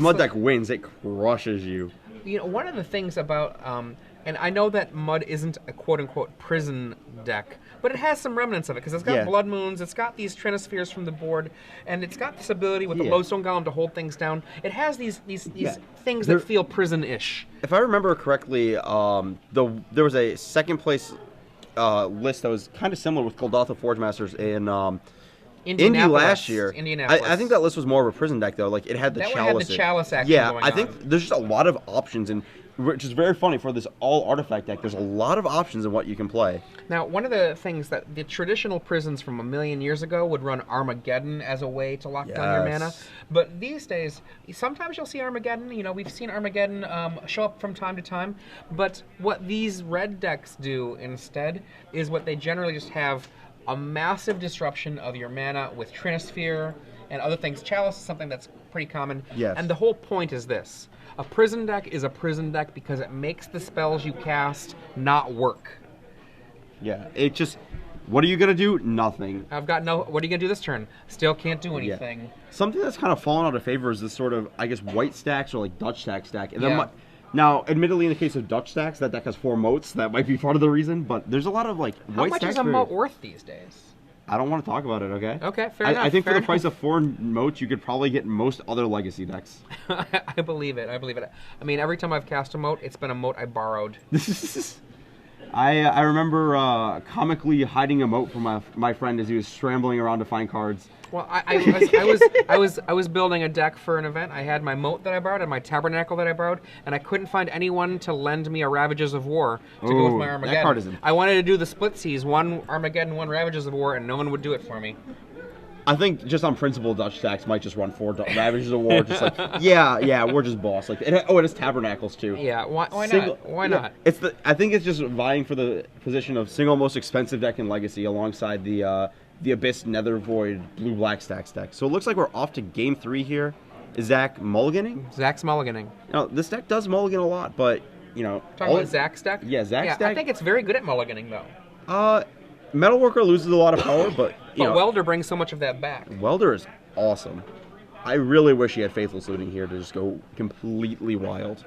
Mud deck wins. It crushes you. You know, one of the things about, and I know that Mud isn't a quote-unquote prison deck, but it has some remnants of it, because it's got Blood Moons, it's got these Trinispheres from the board, and it's got this ability with the Lodestone Golem to hold things down. It has these things that feel prison-ish. If I remember correctly, there was a second place list that was kind of similar with Golgotha Forge Masters in Indy last year. Indianapolis. I think that list was more of a prison deck, though. Like, it had the that Chalice. One had the Chalice action yeah, going I think on. there's just a lot of options, and which is very funny for this all-artifact deck. There's a lot of options in what you can play. Now, one of the things that the traditional prisons from a million years ago would run Armageddon as a way to lock down your mana. But these days, sometimes you'll see Armageddon. You know, we've seen Armageddon show up from time to time. But what these red decks do instead is what they generally just have a massive disruption of your mana with Trinisphere and other things. Chalice is something that's pretty common. Yes. And the whole point is this. A prison deck is a prison deck because it makes the spells you cast not work. Yeah, it just... What are you going to do? Nothing. I've got no... What are you going to do this turn? Still can't do anything. Yeah. Something that's kind of fallen out of favor is this sort of, I guess, white stacks or like Dutch stack. And then now, admittedly, in the case of Dutch stacks, that deck has 4 moats. That might be part of the reason, but there's a lot of like white stacks. How much is a moat worth these days? I don't want to talk about it, okay? Okay, fair enough. I think for the price of 4 moats, you could probably get most other legacy decks. I believe it. I mean, every time I've cast a moat, it's been a moat I borrowed. I remember comically hiding a moat from my friend as he was scrambling around to find cards. Well, I was building a deck for an event. I had my moat that I borrowed and my tabernacle that I borrowed, and I couldn't find anyone to lend me a Ravages of War to go with my Armageddon. That card is I wanted to do the split seas, 1 Armageddon, 1 Ravages of War, and no one would do it for me. I think just on principle, Dutch stacks might just run 4 Ravages of War. Just like, yeah, we're just boss. Like, it has tabernacles too. Yeah, why not? Why not? I think it's just vying for the position of single most expensive deck in Legacy alongside the Abyss Nether Void blue-black stacks deck. So it looks like we're off to game 3 here. Is Zach mulliganing? Zach's mulliganing. Now, this deck does mulligan a lot, but, you know... Talking about Zach's deck? Yeah, Zach's deck. I think it's very good at mulliganing, though. Metalworker loses a lot of power, but, you know... Welder brings so much of that back. Welder is awesome. I really wish he had Faithless Looting here to just go completely wild.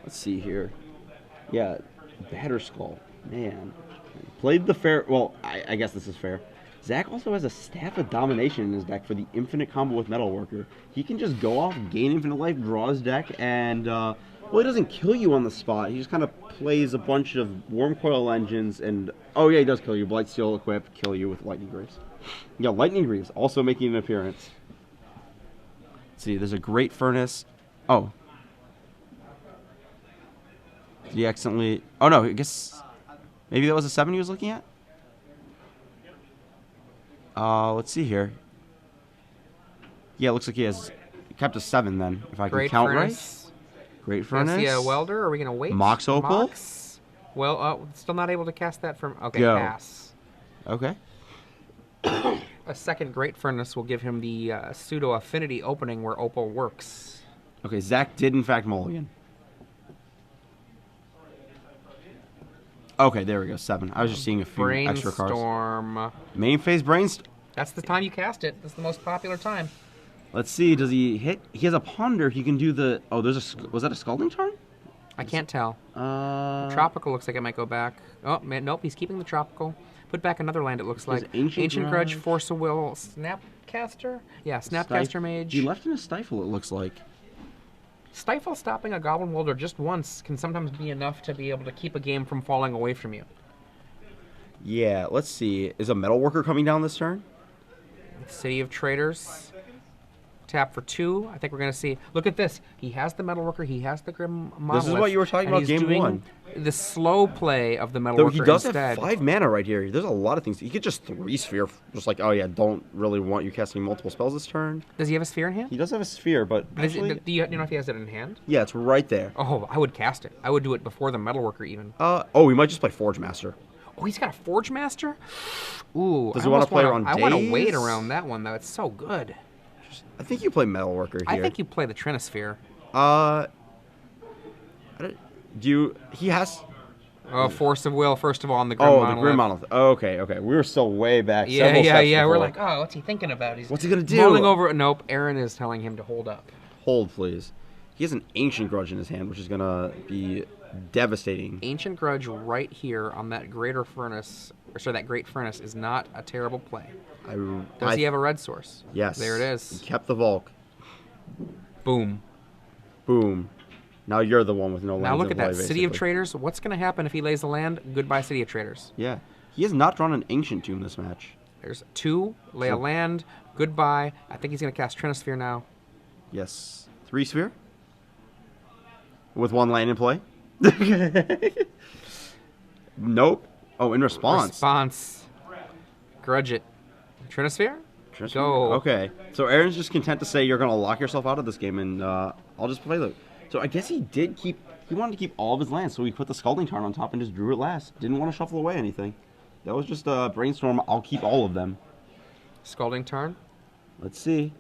Let's see here. Yeah, Batterskull. Man... Played the fair... Well, I guess this is fair. Zach also has a Staff of Domination in his deck for the infinite combo with Metalworker. He can just go off, gain infinite life, draw his deck, and... well, he doesn't kill you on the spot. He just kind of plays a bunch of Wormcoil Engines and... Oh, yeah, he does kill you. Blightsteel equip, kill you with Lightning Greaves. Yeah, Lightning Greaves also making an appearance. Let's see, there's a Great Furnace. Oh. Did he accidentally... Oh, no, I guess... Maybe that was a 7 he was looking at? Let's see here. Yeah, it looks like he has kept a 7 then, if I can count right. Great Furnace. Yeah, Welder. Are we going to wait? Mox Opal. Mox. Well, still not able to cast that from... Okay, Go. pass. Okay. A second Great Furnace will give him the pseudo-affinity opening where Opal works. Okay, Zach did in fact mulligan. Okay, there we go, 7. I was just seeing a few extra cards. Brainstorm. Main phase Brainstorm. That's the time you cast it. That's the most popular time. Let's see, does he hit? He has a Ponder. He can do the... Oh, there's a... Was that a Scalding Tarn? I can't tell. Tropical looks like it might go back. Oh, man, nope, he's keeping the Tropical. Put back another land, it looks like. Ancient Grudge, Force of Will, Snapcaster? Yeah, Snapcaster Mage. He left in a Stifle, it looks like. Stifle stopping a Goblin Welder just once can sometimes be enough to be able to keep a game from falling away from you. Yeah, let's see. Is a Metalworker coming down this turn? City of Traders. Tap for 2. I think we're going to see... Look at this. He has the Metalworker. He has the Grim Monolith. This is what you were talking about game 1. The slow play of the Metalworker Though he does instead. have 5 mana right here. There's a lot of things. He could just 3 Sphere. Just like, oh yeah, don't really want you casting multiple spells this turn. Does he have a Sphere in hand? He does have a Sphere, but... Actually, do you know if he has it in hand? Yeah, it's right there. Oh, I would cast it. I would do it before the Metalworker even. Oh, he might just play Forge Master. Oh, he's got a Forge Master? Ooh. Does he want to play around Daze? I want to wait around that one, though. It's so good. I think you play Metalworker here. I think you play the Trinisphere. Do you... He has... Oh, force of will, first of all, on the Grim Oh, Monolith. the Grim Monolith. Okay. We were still way back. Yeah, several steps We're before. like, oh, what's he thinking about? What's he gonna do? Mulling over. Nope. Aaron is telling him to hold up. Hold, please. He has an Ancient Grudge in his hand, which is gonna be devastating. Ancient Grudge right here on that Greater Furnace, or sorry, that Great Furnace is not a terrible play. Does he have a red source? Yes. There it is. He kept the Volk. Boom. Boom. Now you're the one with no lands. Now look at that. play, City of basically. Traders. What's going to happen if he lays the land? Goodbye, City of Traders. Yeah. He has not drawn an Ancient Tomb this match. There's 2. Lay a land. Goodbye. I think he's going to cast Trinisphere now. Yes. 3 sphere? With 1 land in play? Nope. Oh, in response. Grudge it. Trinisphere? Trinisphere? Go. Okay. So Aaron's just content to say you're going to lock yourself out of this game, and I'll just play the... So I guess he wanted to keep all of his lands, so he put the Scalding Tarn on top and just drew it last. Didn't want to shuffle away anything. That was just a brainstorm. I'll keep all of them. Scalding Tarn. Let's see.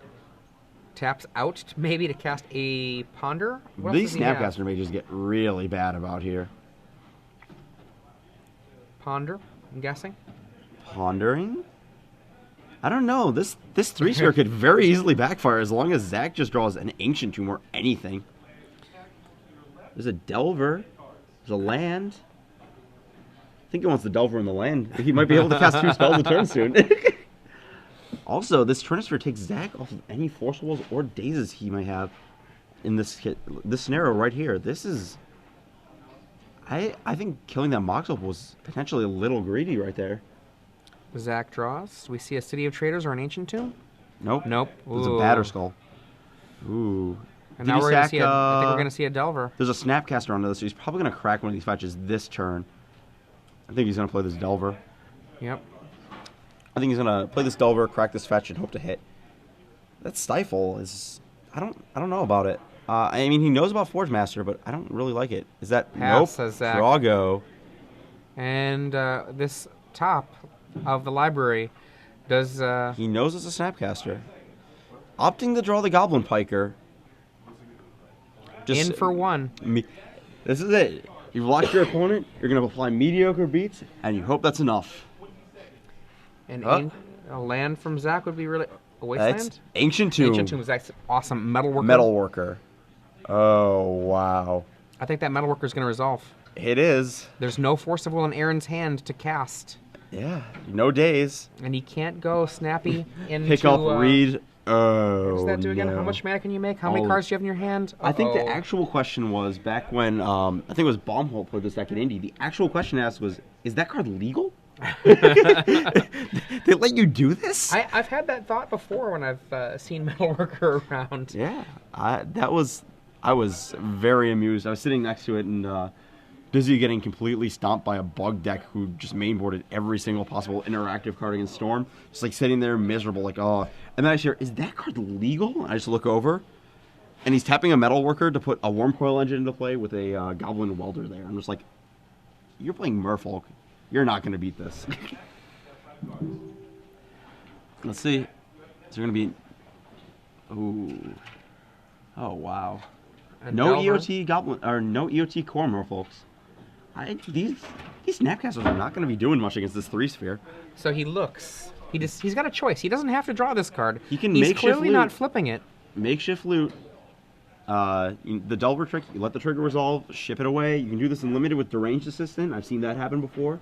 Taps out maybe to cast a Ponder. What else These does he have? Snapcaster mages get really bad about here. Ponder, I'm guessing. Pondering? I don't know. This 3-sphere could very easily backfire as long as Zach just draws an Ancient Tomb or anything. There's a Delver. There's a land. I think he wants the Delver and the land. He might be able to cast 2 spells a turn soon. Also, this Trinisphere takes Zach off of any Force Walls or Dazes he might have in this scenario right here. This is... I think killing that Mox Opal was potentially a little greedy right there. Zach draws. We see a City of Traders or an Ancient Tomb? Nope. Nope. There's a Ooh. Batter Skull. Ooh. And Did now he we're going to sack, see I think we're going to see a Delver. There's a Snapcaster on this, so he's probably going to crack one of these fetches this turn. I think he's going to play this Delver. Yep. I think he's going to play this Delver, crack this fetch, and hope to hit. That Stifle is... I don't know about it. I mean, he knows about Forge Master, but I don't really like it. Is that... Pass, nope. says Zach. Drago. And this top of the library does... He knows it's a Snapcaster. Opting to draw the Goblin Piker. in for 1. This is it. You've locked your opponent, you're going to apply mediocre beats, and you hope that's enough. And a land from Zach would be really... A Wasteland? That's Ancient Tomb. Ancient Tomb is actually awesome. Metalworker. Metalworker. Oh, wow. I think that Metalworker is going to resolve. It is. There's no Force of Will in Aaron's hand to cast. Yeah. No days. And he can't go snappy into... Pick up, read. Oh, What does that do again? no. How much mana can you make? How many cards do you have in your hand? I think the actual question was, back when, I think it was Baumholt played this deck in Indy, the actual question asked was, is that card legal? They let you do this? I've had that thought before when I've seen Metalworker around. Yeah. I was very amused. I was sitting next to it and busy getting completely stomped by a bug deck who just mainboarded every single possible interactive card against Storm. Just like sitting there miserable, like, oh. And then I hear, is that card legal? And I just look over, and he's tapping a Metalworker to put a Wormcoil Engine into play with a Goblin Welder there. I'm just like, you're playing Merfolk. You're not going to beat this. Let's see. Is there going to be... Ooh. Oh, wow. No EOT Goblin, or no EOT Core Merfolks. These Snapcasters are not going to be doing much against this 3-sphere. So he looks. He's got a choice. He doesn't have to draw this card. He can He's makeshift clearly loot. not flipping it. Makeshift loot. The Delver trick, you let the trigger resolve, ship it away. You can do this in limited with Deranged Assistant. I've seen that happen before.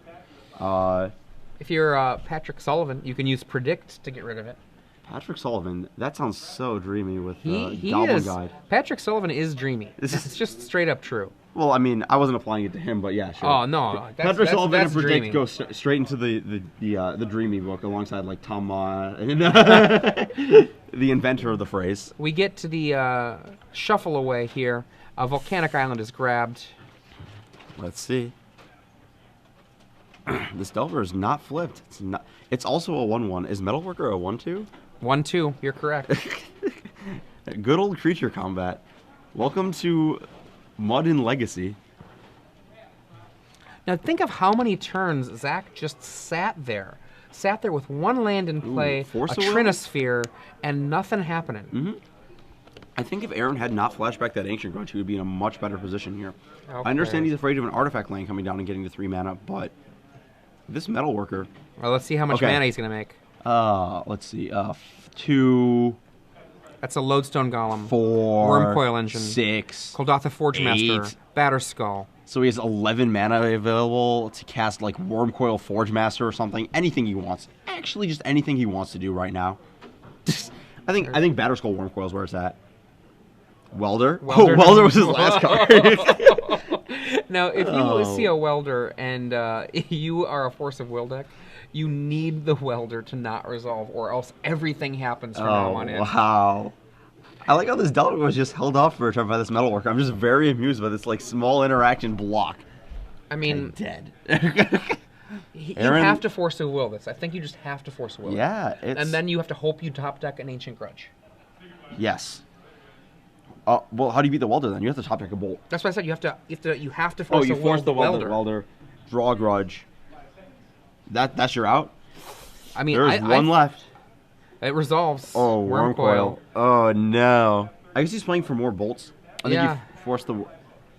If you're Patrick Sullivan, you can use Predict to get rid of it. Patrick Sullivan, that sounds so dreamy with He Goblin is. Guide. Patrick Sullivan is dreamy. It's just straight up true. Well, I mean, I wasn't applying it to him, but yeah, sure. Oh no, Patrick Sullivan that's and Predict dreamy. go straight into the dreamy book alongside like Tom and the inventor of the phrase. We get to the shuffle away here. A volcanic island is grabbed. Let's see. This Delver is not flipped. It's not. It's also a 1/1. Is Metalworker a 1/2? 1/2. You're correct. Good old creature combat. Welcome to Mud and Legacy. Now think of how many turns Zach just sat there. Sat there with 1 land in play, Force a of Will? Trinisphere, and nothing happening. I think if Aaron had not flashback that Ancient Grudge, he would be in a much better position here. Okay. I understand he's afraid of an artifact lane coming down and getting to 3 mana, but this Metalworker. Well, let's see how much mana he's gonna make. Let's see. 2. That's a Lodestone Golem. 4. Wormcoil Engine. 6. Koldatha Forge 8. Master. Batterskull. So he has 11 mana available to cast like Wormcoil Forge Master or something. Anything he wants. Actually, just anything he wants to do right now. I think Batterskull Wormcoil is where it's at. Welder? Oh, Welder was his last card. Now, if you see a Welder and you are a Force of Will deck, you need the Welder to not resolve, or else everything happens from now on in. Wow. I like how this Delta was just held off for a turn by this Metalworker. I'm just very amused by this like small interaction block. I mean, dead. You have to Force of Will this. I think you just have to Force of Will. Yeah, and then you have to hope you top deck an Ancient Grudge. Yes. Well, how do you beat the Welder then? You have to top deck a Bolt. That's what I said. You have to force. Oh, you force the Welder. Draw a Grudge. That's your out. I mean, there's one left. It resolves. Oh, Wormcoil. Oh no. I guess he's playing for more bolts. I think you force the.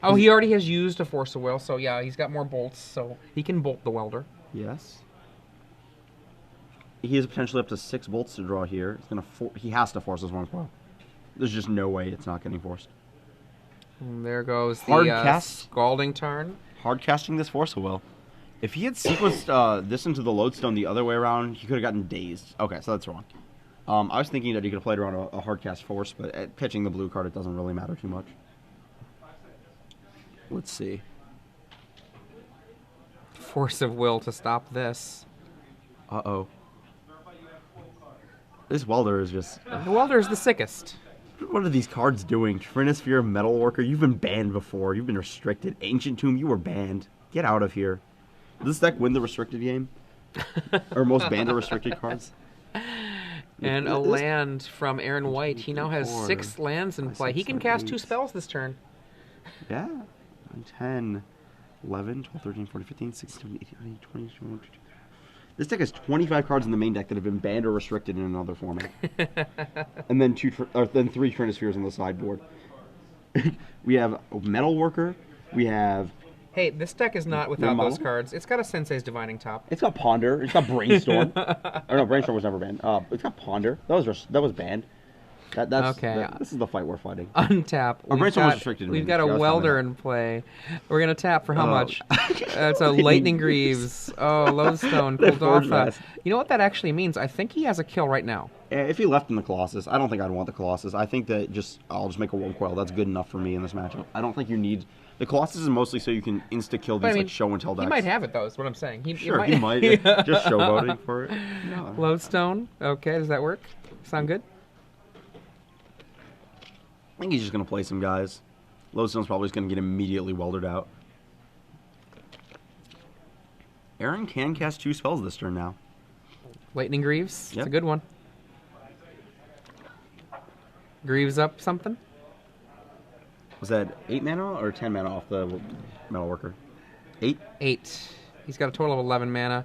Oh, he already has used a Force of Will, so yeah, he's got more bolts, so he can bolt the Welder. Yes. He has potentially up to 6 bolts to draw here. He has to force his Wormcoil. There's just no way it's not getting forced. And there goes the Scalding Tarn. Hard casting this Force of Will. If he had sequenced this into the Lodestone the other way around, he could have gotten dazed. Okay, so that's wrong. I was thinking that he could have played around a hard cast Force, but at pitching the blue card, it doesn't really matter too much. Let's see. Force of Will to stop this. Uh-oh. This Welder is just... The Welder is the sickest. What are these cards doing? Trinisphere, Metalworker, you've been banned before. You've been restricted. Ancient Tomb, you were banned. Get out of here. Does this deck win the restricted game? Or most banned or restricted cards? And a land from Aaron White. He now has 6 lands in play. He can cast 2 spells this turn. Yeah. 10, 11, 12, 13, 14, 15, 16, 17, 18, 19, 20, 21, 22. This deck has 25 cards in the main deck that have been banned or restricted in another format. And then 3 Trinispheres on the sideboard. We have Metalworker. We have... Hey, this deck is not without those cards. It's got a Sensei's Divining Top. It's got Ponder. It's got Brainstorm. Oh no, Brainstorm was never banned. It's got Ponder. That was banned. That's okay. This is the fight we're fighting. Untap. We've got a Welder in play. We're gonna tap for how much? It's a Lightning Greaves. Oh, Lodestone, Koldatha. You know what that actually means? I think he has a kill right now. If he left in the Colossus, I don't think I'd want the Colossus. I think that I'll just make a Wormcoil. That's good enough for me in this matchup. I don't think you need... The Colossus is mostly so you can insta-kill these like show and tell decks. He might have it, though, is what I'm saying. He might. Just showboating for it. No. Lodestone. Okay, does that work? Sound good? I think he's just going to play some guys. Lodestone's probably just going to get immediately weldered out. Aaron can cast 2 spells this turn now. Lightning Greaves. It's a good one. Greaves up something? Was that 8 mana or 10 mana off the Metalworker? 8? 8. He's got a total of 11 mana.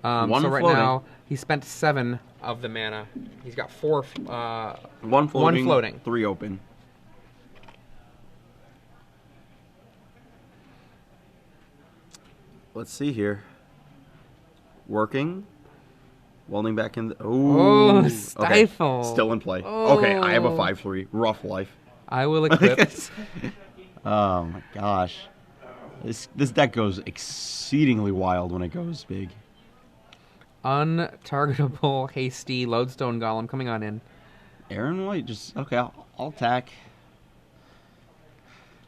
One right now, he spent 7 of the mana. He's got 4. One floating. 3 open. Let's see here. Working. Welding back in. Oh, Stifle. Okay. Still in play. Oh. Okay, I have a 5/3. Rough life. I will equip. Oh my gosh. This deck goes exceedingly wild when it goes big. Untargetable, hasty, Lodestone Golem coming on in. Aaron White just... Okay, I'll attack.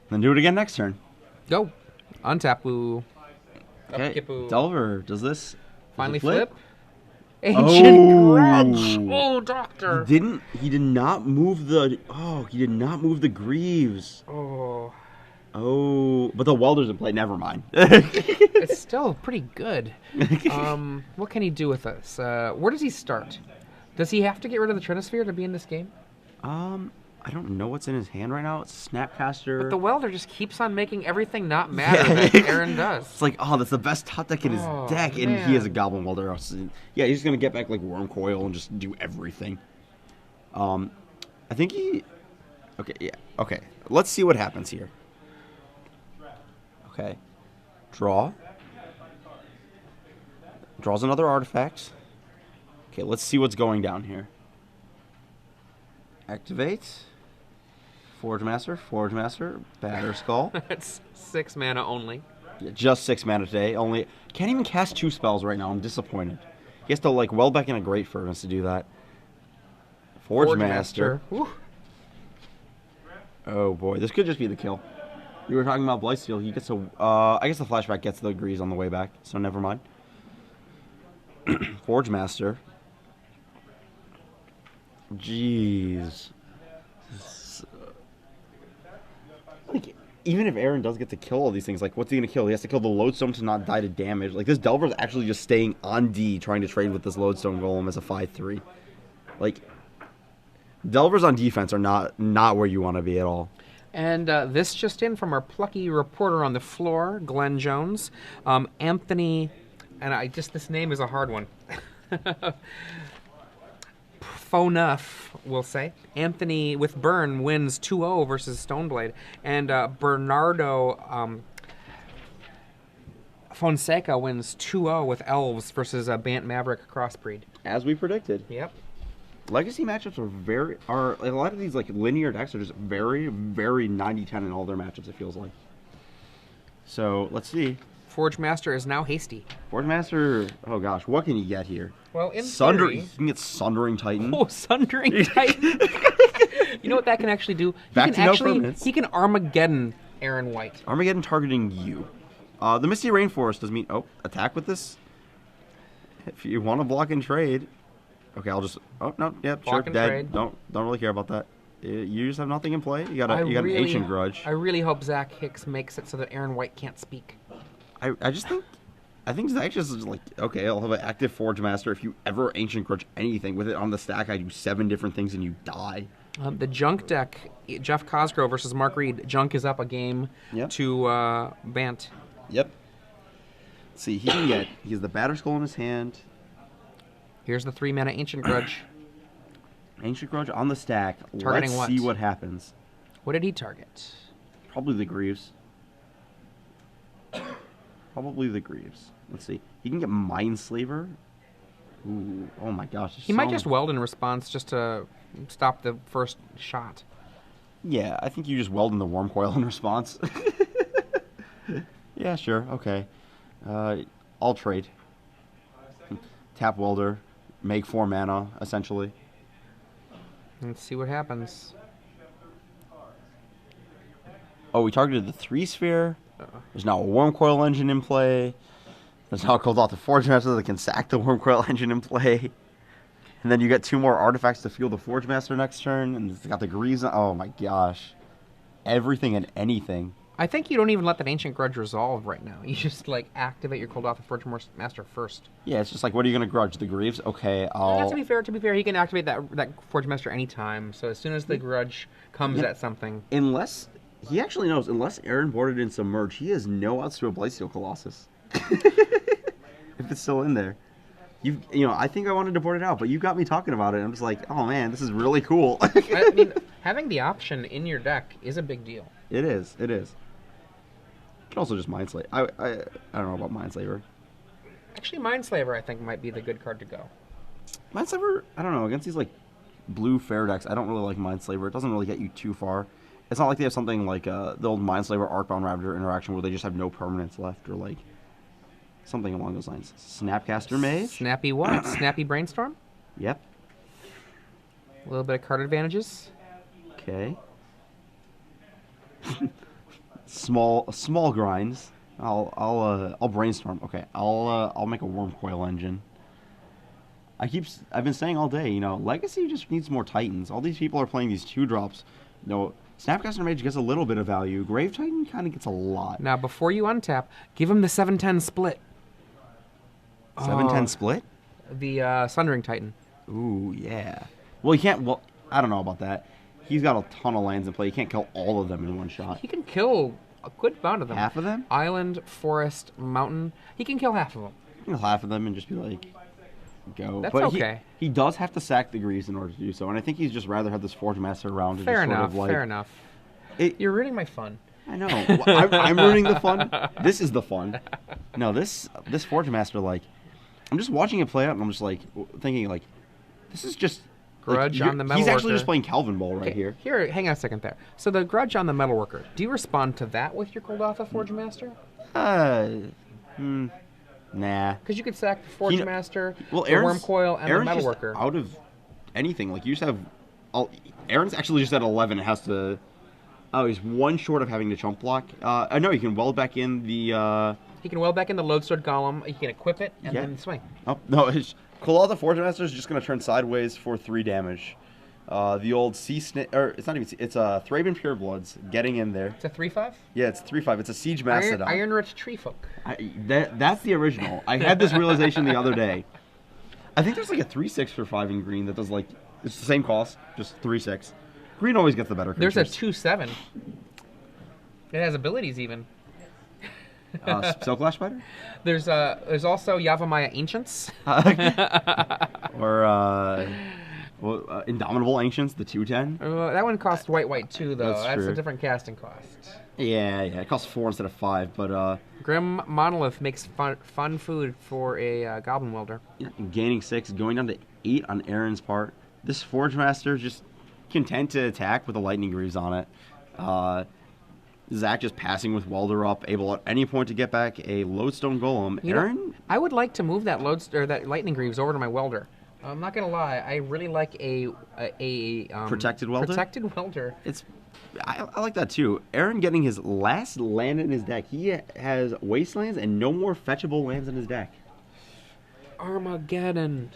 Then do it again next turn. Go. Untap. Okay, Delver, does this... Finally flip? Ancient Grudge. Oh, Doctor. He did not move the... Oh, he did not move the Greaves. Oh. Oh, but the Welder's in play. Never mind. It's still pretty good. What can he do with this? Where does he start? Does he have to get rid of the Trinisphere to be in this game? I don't know what's in his hand right now. It's Snapcaster. But the Welder just keeps on making everything not matter that Aaron does. It's like, oh, that's the best top deck in his deck, and he has a Goblin Welder. Yeah, he's going to get back like Wormcoil and just do everything. I think he... Okay, yeah. Okay. Let's see what happens here. Okay. Draw. Draws another artifact. Okay, let's see what's going down here. Activate. Forge Master, Batter Skull. It's 6 mana only. Yeah, just 6 mana today. Only can't even cast 2 spells right now. I'm disappointed. He has to like Wellbeck in a Great Furnace to do that. Forge Master. Oh boy, this could just be the kill. We were talking about Blightsteel. He gets a. I guess the flashback gets the Grease on the way back, so never mind. Forge Master. Jeez. Like, even if Aaron does get to kill all these things, like, what's he gonna kill? He has to kill the Lodestone to not die to damage. Like, this Delver's actually just staying on D, trying to trade with this Lodestone Golem as a 5/3. Like, Delvers on defense are not where you want to be at all. And this just in from our plucky reporter on the floor, Glenn Jones. Anthony, and this name is a hard one. Fonuff, we'll say. Anthony with Burn wins 2-0 versus Stoneblade. And Bernardo Fonseca wins 2-0 with Elves versus Bant Maverick Crossbreed. As we predicted. Yep. Legacy matchups are a lot of these like linear decks are just very, very 90-10 in all their matchups, it feels like. So let's see. Forge Master is now hasty. Forge Master, oh gosh, what can you get here? Well, in theory, you can get Sundering Titan. Oh, Sundering Titan. You know what that can actually do? He can Armageddon Aaron White. Armageddon targeting you. The Misty Rainforest does mean attack with this. If you want to block and trade. Okay, I'll just Block sure, and dead. trade. Don't really care about that. You just have nothing in play. You got an Ancient Grudge. I really hope Zach Hicks makes it so that Aaron White can't speak. I think Zach just is like, okay, I'll have an active Forge Master. If you ever Ancient Grudge anything with it on the stack, I do 7 different things and you die. The Junk deck, Jeff Cosgrove versus Mark Reed. Junk is up a game to Bant. Yep. Let's see, he has the Batter Skull in his hand. Here's the 3 mana Ancient Grudge. Ancient Grudge on the stack. Targeting Let's see what happens. What did he target? Probably the Greaves. Let's see. He can get Mindslaver. Ooh, oh my gosh. He might just weld in response just to stop the first shot. Yeah, I think you just weld in the Worm Coil in response. Yeah, sure. Okay. I'll trade. Tap Welder. Make 4 mana, essentially. Let's see what happens. Oh, we targeted the 3-sphere. There's now a Worm Coil engine in play. There's now a Cold Off the Forge Master that can sack the Worm Coil engine in play. And then you get 2 more artifacts to fuel the Forge Master next turn. And it's got the Grease. Oh my gosh. Everything and anything. I think you don't even let that Ancient Grudge resolve right now. You just like activate your Cold Off the Forge Master first. Yeah, it's just like, what are you going to grudge? The Greaves? Okay, To be fair, he can activate that Forge Master anytime. So as soon as the Grudge comes at something. Unless... He actually knows, unless Aaron boarded in Submerge, he has no outs to a Blightsteel Colossus. If it's still in there. I think I wanted to board it out, but you got me talking about it. I'm just like, oh man, this is really cool. I mean, having the option in your deck is a big deal. It is. You can also just Mindslaver. I don't know about Mindslaver. Actually, Mindslaver, I think, might be the good card to go. Mindslaver, I don't know, against these like blue fair decks, I don't really like Mindslaver. It doesn't really get you too far. It's not like they have something like the old Mindslaver Arcbound Raptor interaction where they just have no permanents left, or like something along those lines. Snapcaster Mage. Snappy what? Snappy Brainstorm? Yep. A little bit of card advantages. Okay. small grinds. I'll brainstorm. Okay. I'll make a Worm Coil engine. I've been saying all day, Legacy just needs more Titans. All these people are playing these 2-drops. Snapcaster Mage gets a little bit of value. Grave Titan kind of gets a lot. Now, before you untap, give him the 7/10 split. 7/10 split? The Sundering Titan. Ooh, yeah. Well, he can't... Well, I don't know about that. He's got a ton of lands in play. He can't kill all of them in one shot. He can kill a good amount of them. Half of them? Island, forest, mountain. He can kill half of them. He can kill half of them and just be like... go. That's but okay. He does have to sack the Greaves in order to do so, and I think he's just rather have this Forge Master around. To Fair just enough. Sort of like, Fair enough. You're ruining my fun. I know. Well, I'm ruining the fun. This is the fun. No, this Forge Master, like, I'm just watching it play out, and I'm just like thinking, like, this is just Grudge like, on the metalworker. He's actually just playing Calvin Ball right here. Here, hang on a second there. So the grudge on the metalworker. Do you respond to that with your Golgotha Forge Master? Nah. Because you could sack the Forge Master, the Aaron's, Worm Coil, and Aaron's the metalworker. Just out of anything, like you just have. Aaron's actually just at 11. It has to. Oh, he's one short of having to chump block. No, he can weld back in the. He can weld back in the Lodestone Golem. He can equip it and then swing. Oh no! Golgotha Forge Master is just going to turn sideways for 3 damage. The old Sea Snake, or it's not even. It's a Thraben Purebloods getting in there. It's a 3/5. Yeah, it's 3/5. It's a Siege Mastodon. Iron Rich Treefolk. That's the original. I had this realization the other day. I think there's like a 3/6 for 5 in green that does like it's the same cost, just 3/6. Green always gets the better creatures. There's a 2/7. It has abilities even. Silklash Spider? There's also Yavimaya Ancients. Or Indomitable Ancients, the 2/10. That one costs white too, though. That's true. a different casting cost. Yeah, it costs 4 instead of 5, but Grim Monolith makes fun food for a Goblin Welder. Gaining 6, going down to 8 on Aaron's part. This Forge Master is just content to attack with the Lightning Greaves on it. Zach just passing with Welder up, able at any point to get back a Lodestone Golem. Aaron? I would like to move that that Lightning Greaves over to my Welder. I'm not gonna lie, I really like a Protected Welder? Protected Welder. I like that too. Aaron getting his last land in his deck. He has Wastelands and no more fetchable lands in his deck. Armageddon.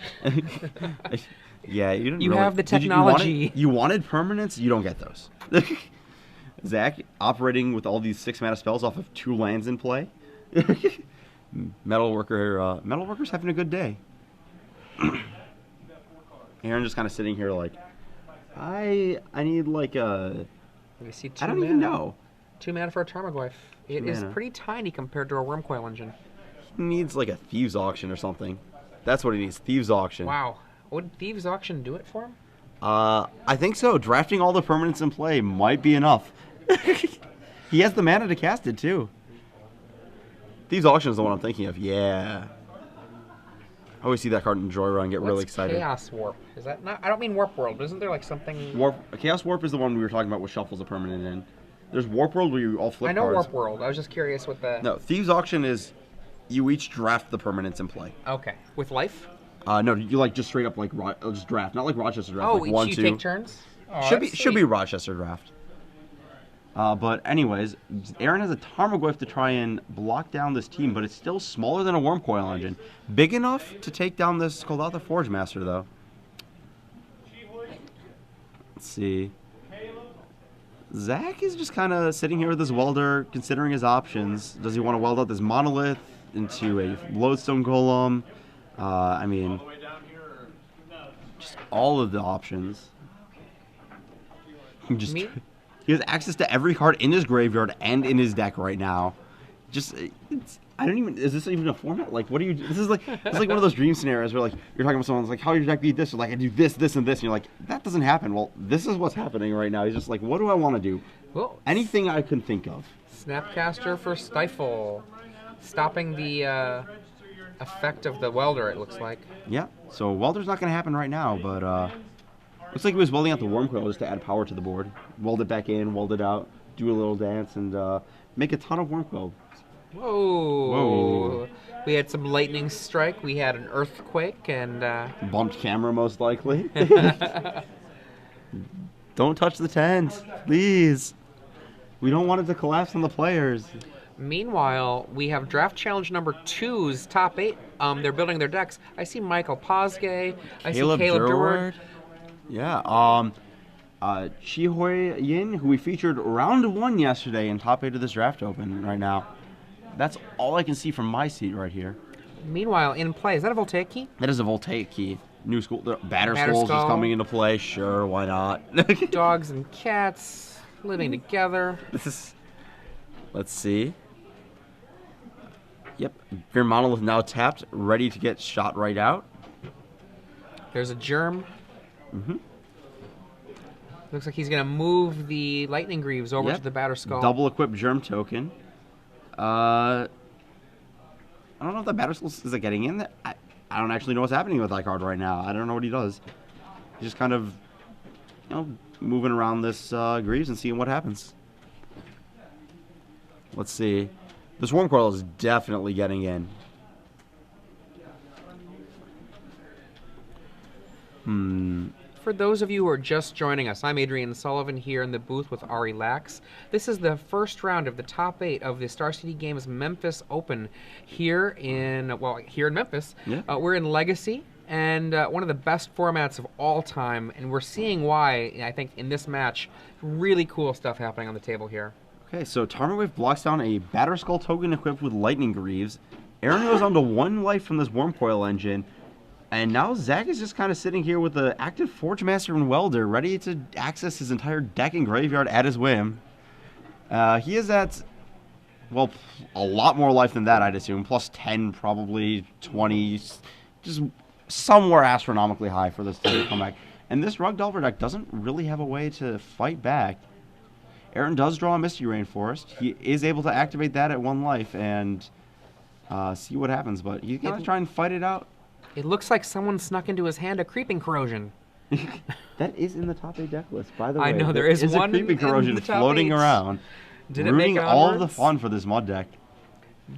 Yeah, you didn't. You have the technology. You wanted permanents. You don't get those. Zach operating with all these 6-mana spells off of 2 lands in play. Metalworker's having a good day. Aaron just kind of sitting here like, I need like a. You see 2 I don't mana. even know. 2 mana for a Tarmogoyf. It is mana. pretty tiny compared to a Wormcoil engine. He needs like a Thieves Auction or something. That's what he needs. Thieves Auction. Wow. Would Thieves Auction do it for him? I think so. Drafting all the permanents in play might be enough. He has the mana to cast it too. Thieves Auction is the one I'm thinking of. Yeah. I always see that card in Joy Run and get really excited. Chaos Warp? Is that not? I don't mean Warp World. Isn't there like something? Chaos Warp is the one we were talking about with shuffles a permanent in. There's Warp World where you all flip I know cards. Warp World. I was just curious with the. No, Thieves Auction is you each draft the permanents in play. Okay. With life? No, you like just straight up like just draft, not like Rochester draft. Oh, like 1, you 2. take turns? Oh, should be Rochester draft. But anyways, Aaron has a Tarmogoyf to try and block down this team, but it's still smaller than a Wormcoil engine. Big enough to take down this Golgotha Forge Master, though. Let's see. Zach is just kind of sitting here with his welder, considering his options. Does he want to weld out this Monolith into a Lodestone Golem? I mean, just all of the options. He has access to every card in his graveyard and in his deck right now. I don't even. Is this even a format? Like, what do you? This is like one of those dream scenarios where like you're talking about someone's like, how does your deck beat this? Or like, I do this, this, and this, and you're like, that doesn't happen. Well, this is what's happening right now. He's just like, what do I want to do? Well, anything I can think of. Snapcaster for Stifle, stopping the effect of the Welder. It looks like. Yeah. So Welder's not going to happen right now, but looks like he was welding out the Wormcoil just to add power to the board. Weld it back in, weld it out, do a little dance, and make a ton of Wormcoil. Whoa. We had some lightning strike. We had an earthquake and bumped camera most likely. Don't touch the tent, please. We don't want it to collapse on the players. Meanwhile, we have draft challenge number 2's top 8. They're building their decks. I see Michael Posgay. I see Caleb Durward. Yeah. Chihoi Yin, who we featured round 1 yesterday in top 8 of this draft open right now. That's all I can see from my seat right here. Meanwhile, in play, is that a Voltaic key? That is a Voltaic key. New school, Batterskull's just coming into play. Sure, why not? Dogs and cats living together. Let's see. Yep, Grim Monolith now tapped, ready to get shot right out. There's a germ. Mm-hmm. Looks like he's going to move the Lightning Greaves over to the Batter Skull. Double equip germ token. I don't know if the Batter Skull is getting in. I don't actually know what's happening with that card right now. I don't know what he does. He's just kind of, moving around this Greaves and seeing what happens. Let's see. This Wormcoil is definitely getting in. For those of you who are just joining us, I'm Adrian Sullivan here in the booth with Ari Lax. This is the first round of the top 8 of the Star City Games Memphis Open here in Memphis. Yeah. We're in Legacy, and one of the best formats of all time, and we're seeing why, I think, in this match. Really cool stuff happening on the table here. Okay, so Tarmogoyf blocks down a Batter Skull token equipped with Lightning Greaves. Aaron goes on to 1 life from this Wormcoil engine. And now Zach is just kind of sitting here with the active Forge Master and Welder, ready to access his entire deck and graveyard at his whim. He is at, well, a lot more life than that, I'd assume. Plus 10, probably 20, just somewhere astronomically high for this to come back. And this Rug Delver deck doesn't really have a way to fight back. Aaron does draw a Misty Rainforest. He is able to activate that at 1 life and see what happens, but he's going to try and fight it out. It looks like someone snuck into his hand a Creeping Corrosion. That is in the top 8 deck list, by the way. I know, there is one a Creeping Corrosion in the top floating 8. around, Did it ruining make it all of the onwards? fun for this Mud deck.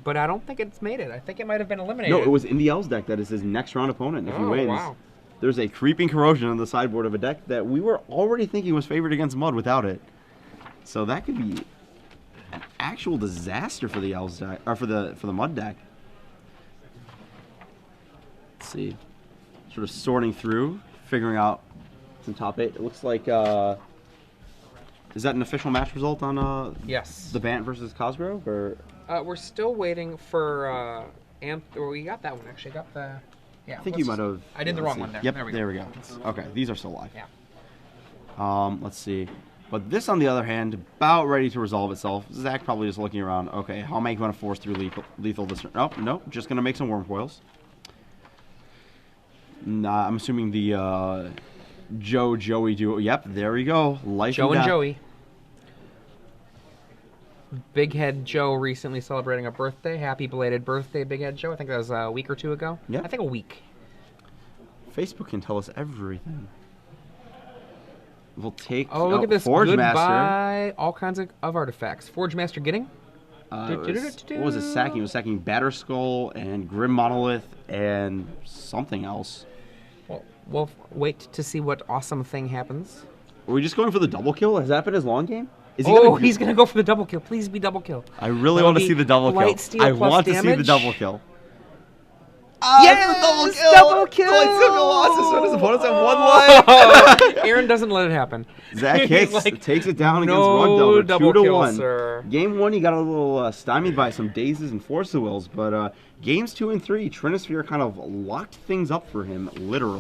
But I don't think it's made it. I think it might have been eliminated. No, it was in the Elves deck that is his next round opponent if he wins. Wow. There's a Creeping Corrosion on the sideboard of a deck that we were already thinking was favored against Mud without it. So that could be an actual disaster for the Elves deck, or for the Mud deck. Let's see. Sort of sorting through, figuring out some top 8. It looks like, is that an official match result on Yes. the Bant versus Cosgrove? Or We're still waiting for we got that one actually. Got the I think you might have. I did the let's wrong see. one there. Yep, There we go. Okay, these are still live. Yeah. Let's see. But this, on the other hand, about ready to resolve itself. Zach probably just looking around. Okay, how am I going to force through lethal this turn? Oh, nope, just going to make some Wormcoils. Nah, I'm assuming the Joey duo. Yep, there we go. Life Joe and and death. Joey. Big Head Joe recently celebrating a birthday. Happy belated birthday, Big Head Joe. I think that was a week or 2 ago. Yeah. I think a week. Facebook can tell us everything. We'll take Look at this. Forge Master. Goodbye. All kinds of artifacts. Forge Master getting? What was it sacking? It was sacking Batter Skull and Grim Monolith and something else. Well, we'll wait to see what awesome thing happens. Are we just going for the double kill? Has that been his long game? Is He's going to go for the double kill. Please be double kill. I really want to see the double kill. I want to see the double kill. Yes! Double kill! Losses when his opponents have 1 life. Aaron doesn't let it happen. Zach Hicks takes it down against Rug Delver, double 2-1. Sir. Game 1, he got a little stymied by some dazes and force of wills, but games 2 and 3, Trinisphere kind of locked things up for him, literally.